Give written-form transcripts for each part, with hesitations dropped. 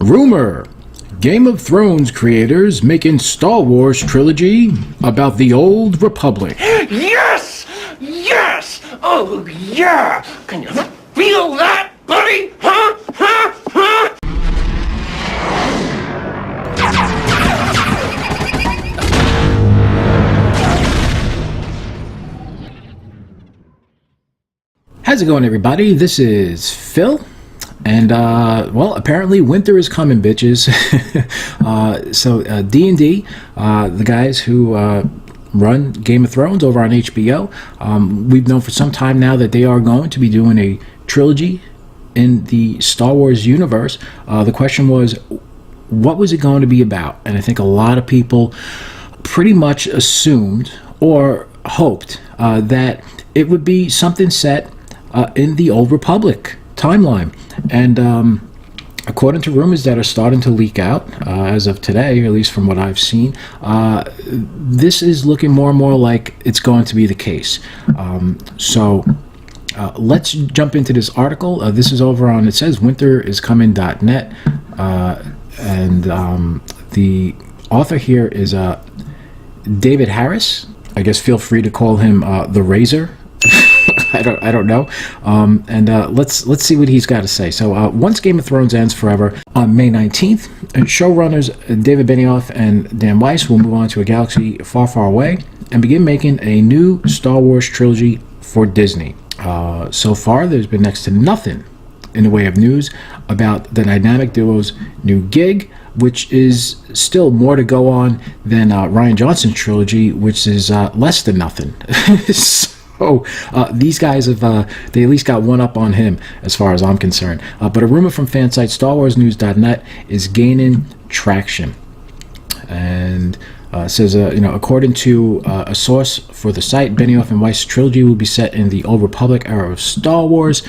Rumor. Game of Thrones creators making Star Wars trilogy about the Old Republic. Yes! Yes! Oh, yeah! Can you feel that, buddy? Huh? Huh? Huh? How's it going, everybody? This is Phil. And, well, apparently winter is coming, bitches. So D&D, the guys who run Game of Thrones over on HBO, we've known for some time now that they are going to be doing a trilogy in the Star Wars universe. The question was, what was it going to be about? And I think a lot of people pretty much assumed or hoped that it would be something set in the Old Republic timeline. And according to rumors that are starting to leak out as of today, or at least from what I've seen, this is looking more and more like it's going to be the case. So let's jump into this article. This is over on, it says winteriscoming.net, and the author here is David Harris. I guess feel free to call him the Razor. I don't know. And let's see what he's got to say. So once Game of Thrones ends forever on May 19th, showrunners David Benioff and Dan Weiss will move on to a galaxy far, far away and begin making a new Star Wars trilogy for Disney. So far, there's been next to nothing in the way of news about the dynamic duo's new gig, which is still more to go on than Rian Johnson's trilogy, which is less than nothing. So these guys have, they at least got one up on him as far as I'm concerned. But a rumor from fan site StarWarsNews.net is gaining traction. And says, according to a source for the site, Benioff and Weiss Trilogy will be set in the Old Republic era of Star Wars.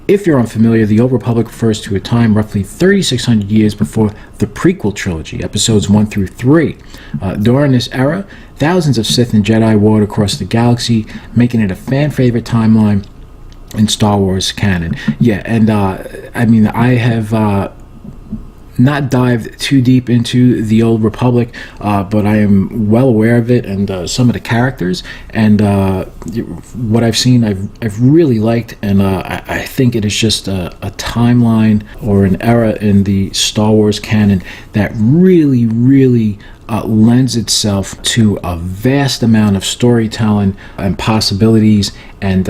If you're unfamiliar, the Old Republic refers to a time roughly 3,600 years before the prequel trilogy, episodes 1 through 3. During this era, thousands of Sith and Jedi warred across the galaxy, making it a fan-favorite timeline in Star Wars canon. Yeah, and I have not dived too deep into the Old Republic, but I am well aware of it and some of the characters, and what I've seen I've really liked, and I think it is just a timeline or an era in the Star Wars canon that really lends itself to a vast amount of storytelling and possibilities. And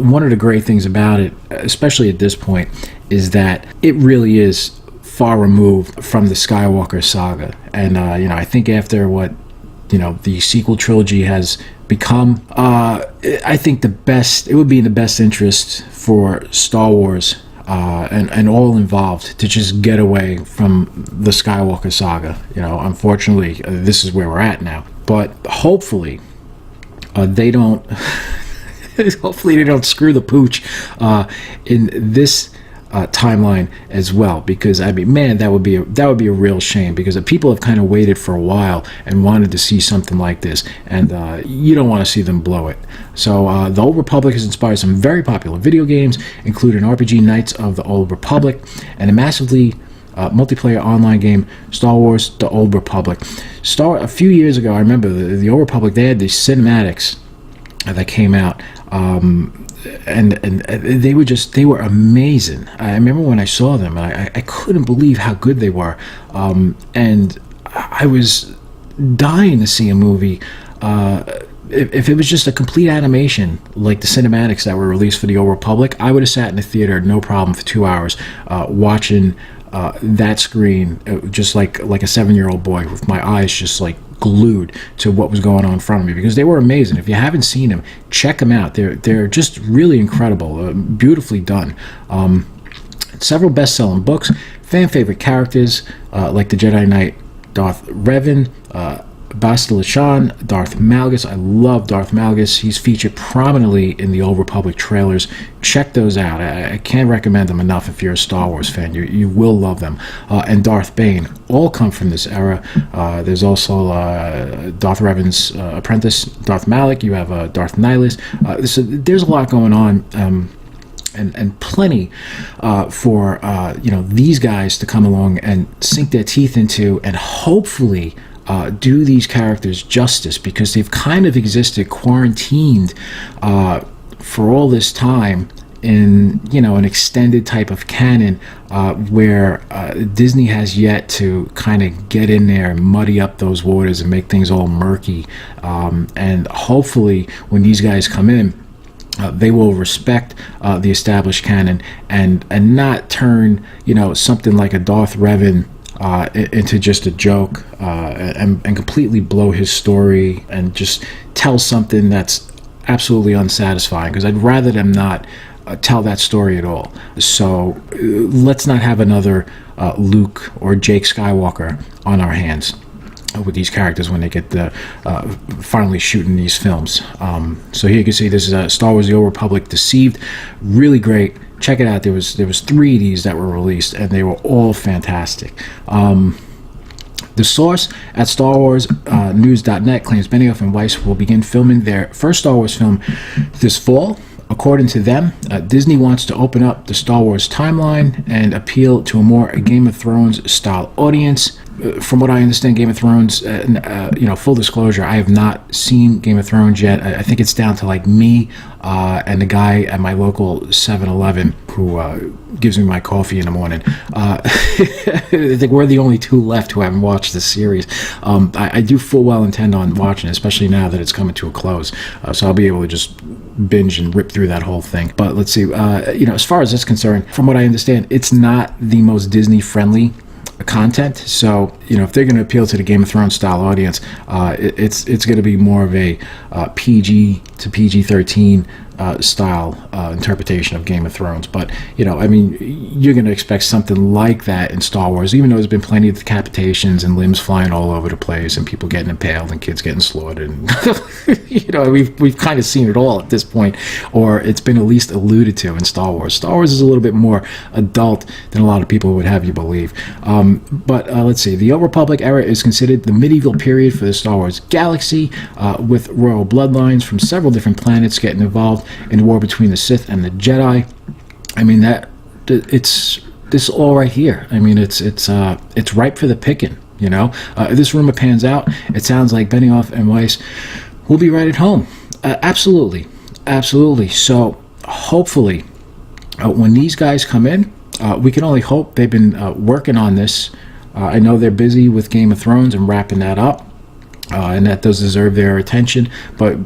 one of the great things about it, especially at this point, is that it really is far removed from the Skywalker saga. And I think after what the sequel trilogy has become, I think it would be in the best interest for Star Wars and all involved to just get away from the Skywalker saga. Unfortunately, this is where we're at now. But hopefully, they don't. Hopefully, they don't screw the pooch in this timeline as well, because that would be a real shame, because people have kind of waited for a while and wanted to see something like this, and you don't want to see them blow it. So the Old Republic has inspired some very popular video games, including RPG Knights of the Old Republic and a massively multiplayer online game, Star Wars The Old Republic. A few years ago, I remember the Old Republic, they had these cinematics that came out, and they were amazing. I remember when I saw them, I couldn't believe how good they were, and I was dying to see a movie. If it was just a complete animation like the cinematics that were released for the Old Republic, I would have sat in the theater no problem for 2 hours watching that screen, just like a 7-year-old boy, with my eyes just like glued to what was going on in front of me, because they were amazing. If you haven't seen them, check them out. They're just really incredible, beautifully done. Several best-selling books, fan favorite characters like the Jedi Knight Darth Revan, Bastila Shan, Darth Malgus. I love Darth Malgus. He's featured prominently in the Old Republic trailers. Check those out. I can't recommend them enough. If you're a Star Wars fan, you will love them. And Darth Bane all come from this era. There's also Darth Revan's apprentice, Darth Malak. You have Darth Nihilus. So there's a lot going on. and plenty for these guys to come along and sink their teeth into, and hopefully do these characters justice, because they've kind of existed quarantined for all this time in an extended type of canon where Disney has yet to kind of get in there and muddy up those waters and make things all murky, and hopefully when these guys come in, they will respect the established canon and not turn something like a Darth Revan into just a joke, and completely blow his story and just tell something that's absolutely unsatisfying, because I'd rather them not tell that story at all. So let's not have another Luke or Jake Skywalker on our hands with these characters when they get finally shooting these films. So here you can see this is Star Wars: The Old Republic Deceived. Really great. Check it out. There was 3 of these that were released, and they were all fantastic. The source at StarWarsNews.net claims Benioff and Weiss will begin filming their first Star Wars film this fall. According to them, Disney wants to open up the Star Wars timeline and appeal to a more Game of Thrones style audience. From what I understand, Game of Thrones, full disclosure, I have not seen Game of Thrones yet. I think it's down to like me and the guy at my local 7-Eleven who gives me my coffee in the morning. I think we're the only 2 left who haven't watched this series. I do full well intend on watching it, especially now that it's coming to a close. So I'll be able to just binge and rip through that whole thing. But let's see, as far as that's concerned, from what I understand, it's not the most Disney friendly content. So if they're going to appeal to the Game of Thrones style audience, it's going to be more of a PG to PG-13 style interpretation of Game of Thrones. But you're going to expect something like that in Star Wars, even though there's been plenty of decapitations and limbs flying all over the place and people getting impaled and kids getting slaughtered, and we've kind of seen it all at this point, or it's been at least alluded to in Star Wars. Star Wars is a little bit more adult than a lot of people would have you believe. But let's see, the Old Republic era is considered the medieval period for the Star Wars galaxy, with royal bloodlines from several different planets getting involved in the war between the Sith and the Jedi. I mean, it's this all right here. I mean, it's ripe for the picking. If this rumor pans out, it sounds like Benioff and Weiss will be right at home. Absolutely. So hopefully, when these guys come in, we can only hope. They've been working on this. I know they're busy with Game of Thrones and wrapping that up. And that does deserve their attention, but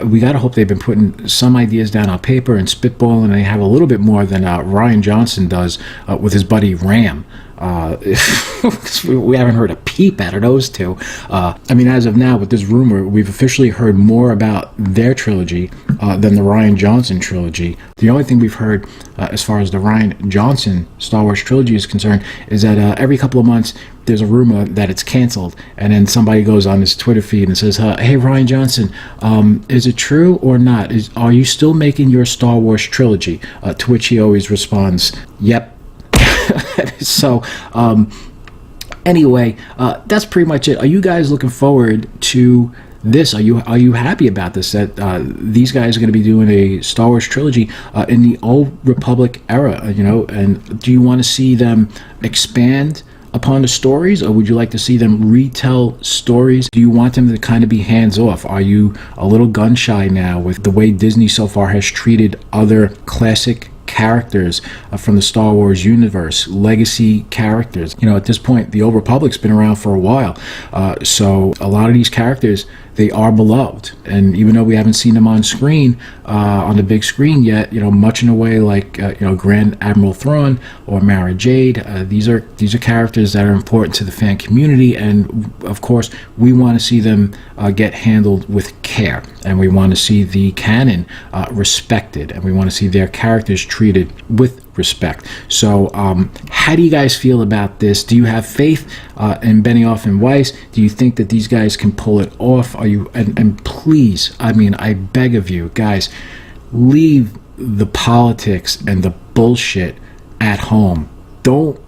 we gotta hope they've been putting some ideas down on paper and spitballing, and they have a little bit more than Rian Johnson does with his buddy Ram. We haven't heard a peep out of those two. As of now, with this rumor, we've officially heard more about their trilogy than the Rian Johnson trilogy. The only thing we've heard as far as the Rian Johnson Star Wars trilogy is concerned is that every couple of months there's a rumor that it's canceled, and then somebody goes on his Twitter feed and says, hey, Rian Johnson, is it true or not? Are you still making your Star Wars trilogy? To which he always responds, yep. So anyway, that's pretty much it. Are you guys looking forward to this? Are you happy about this, that these guys are going to be doing a Star Wars trilogy in the Old Republic era, and do you want to see them expand upon the stories, or would you like to see them retell stories? Do you want them to kind of be hands-off? Are you a little gun-shy now with the way Disney so far has treated other classic characters from the Star Wars universe, legacy characters? At this point, the Old Republic's been around for a while, so a lot of these characters, they are beloved, and even though we haven't seen them on screen, on the big screen yet, much in a way like Grand Admiral Thrawn or Mara Jade, these are characters that are important to the fan community, and of course we want to see them get handled with care, and we want to see the canon respected, and we want to see their characters treated with respect. So how do you guys feel about this? Do you have faith in Benioff and Weiss? Do you think that these guys can pull it off? Are you and please, I beg of you guys, leave the politics and the bullshit at home. Don't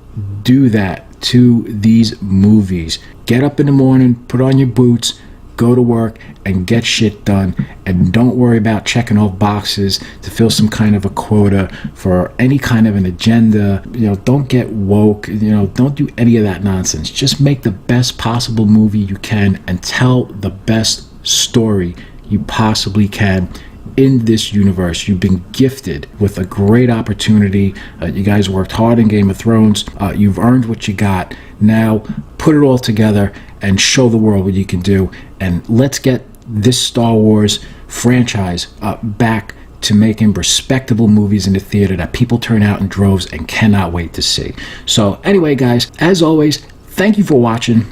do that to these movies. Get up in the morning, put on your boots, go to work and get shit done, and don't worry about checking off boxes to fill some kind of a quota for any kind of an agenda. Don't get woke. Don't do any of that nonsense. Just make the best possible movie you can and tell the best story you possibly can in this universe. You've been gifted with a great opportunity. You guys worked hard in Game of Thrones. You've earned what you got. Now put it all together and show the world what you can do, and let's get this Star Wars franchise back to making respectable movies in the theater that people turn out in droves and cannot wait to see. So anyway, guys, as always, thank you for watching.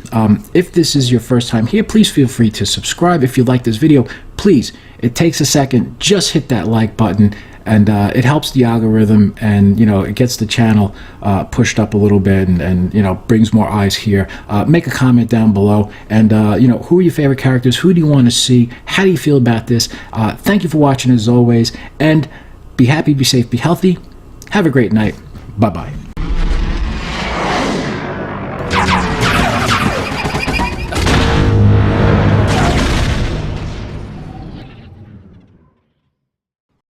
If this is your first time here, please feel free to subscribe. If you like this video, please, it takes a second, just hit that like button, and it helps the algorithm, and it gets the channel pushed up a little bit, and brings more eyes here. Make a comment down below, and who are your favorite characters? Who do you want to see? How do you feel about this? Thank you for watching as always, and be happy, be safe, be healthy. Have a great night. Bye bye.